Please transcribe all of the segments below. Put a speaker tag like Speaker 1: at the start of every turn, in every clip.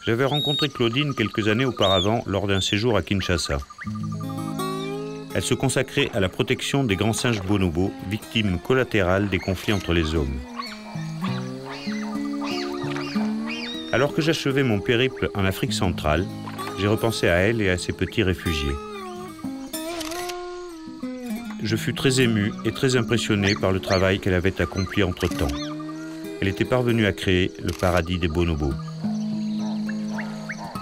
Speaker 1: J'avais rencontré Claudine quelques années auparavant lors d'un séjour à Kinshasa. Elle se consacrait à la protection des grands singes bonobos, victimes collatérales des conflits entre les hommes. Alors que j'achevais mon périple en Afrique centrale, j'ai repensé à elle et à ses petits réfugiés. Je fus très ému et très impressionné par le travail qu'elle avait accompli entre-temps. Elle était parvenue à créer le paradis des bonobos.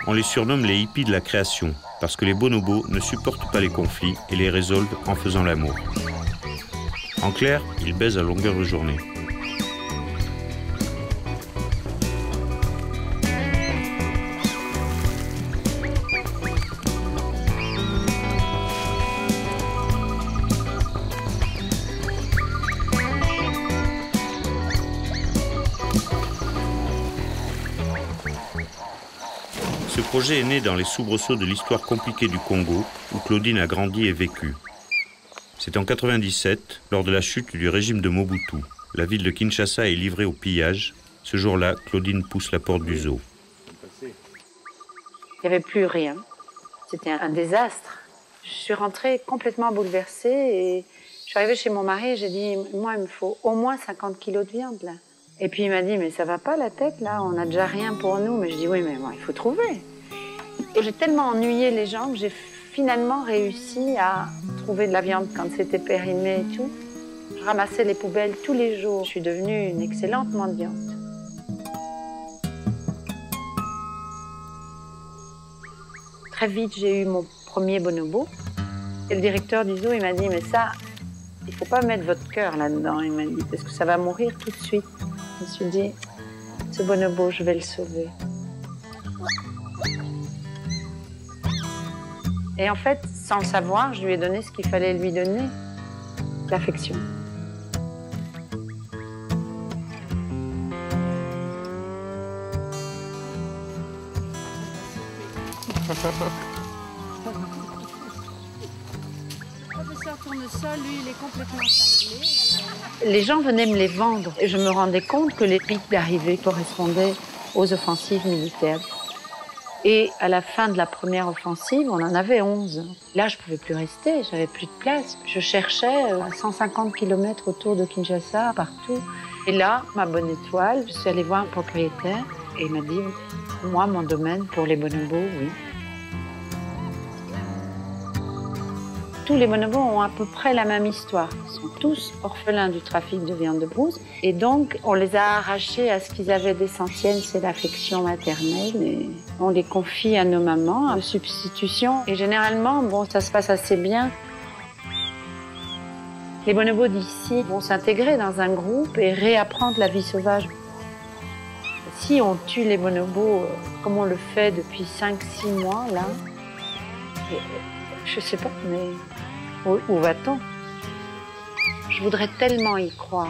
Speaker 1: On les surnomme les hippies de la création, parce que les bonobos ne supportent pas les conflits et les résolvent en faisant l'amour. En clair, ils baisent à longueur de journée. Ce projet est né dans les soubresauts de l'histoire compliquée du Congo, où Claudine a grandi et vécu. C'est en 1997, lors de la chute du régime de Mobutu. La ville de Kinshasa est livrée au pillage. Ce jour-là, Claudine pousse la porte du zoo.
Speaker 2: Il n'y avait plus rien. C'était un désastre. Je suis rentrée complètement bouleversée et je suis arrivée chez mon mari et j'ai dit « Moi, il me faut au moins 50 kilos de viande, là. » Et puis il m'a dit « Mais ça va pas la tête, là, on n'a déjà rien pour nous. » Mais je dis « Oui, mais moi, il faut trouver. » Et j'ai tellement ennuyé les gens que j'ai finalement réussi à trouver de la viande quand c'était périmé et tout. Je ramassais les poubelles tous les jours. Je suis devenue une excellente mendiante. Très vite, j'ai eu mon premier bonobo. Et le directeur du zoo, il m'a dit « Mais ça, il ne faut pas mettre votre cœur là-dedans. » Il m'a dit « Parce que ça va mourir tout de suite. » Je me suis dit « Ce bonobo, je vais le sauver. » Et en fait, sans le savoir, je lui ai donné ce qu'il fallait lui donner, l'affection.
Speaker 3: Le professeur Tournesol, lui, il est complètement cinglé.
Speaker 2: Les gens venaient me les vendre et je me rendais compte que les pics d'arrivée correspondaient aux offensives militaires. Et à la fin de la première offensive, on en avait 11. Là, je ne pouvais plus rester, j'avais plus de place. Je cherchais à 150 km autour de Kinshasa, partout. Et là, ma bonne étoile, je suis allée voir un propriétaire et il m'a dit « Moi, mon domaine pour les bonobos, oui. » Tous les bonobos ont à peu près la même histoire. Ils sont tous orphelins du trafic de viande de brousse. Et donc, on les a arrachés à ce qu'ils avaient d'essentiel, c'est l'affection maternelle. Et on les confie à nos mamans, de substitution. Et généralement, bon, ça se passe assez bien. Les bonobos d'ici vont s'intégrer dans un groupe et réapprendre la vie sauvage. Si on tue les bonobos, comme on le fait depuis 5-6 mois, là, je sais pas, mais où va-t-on? Je voudrais tellement y croire.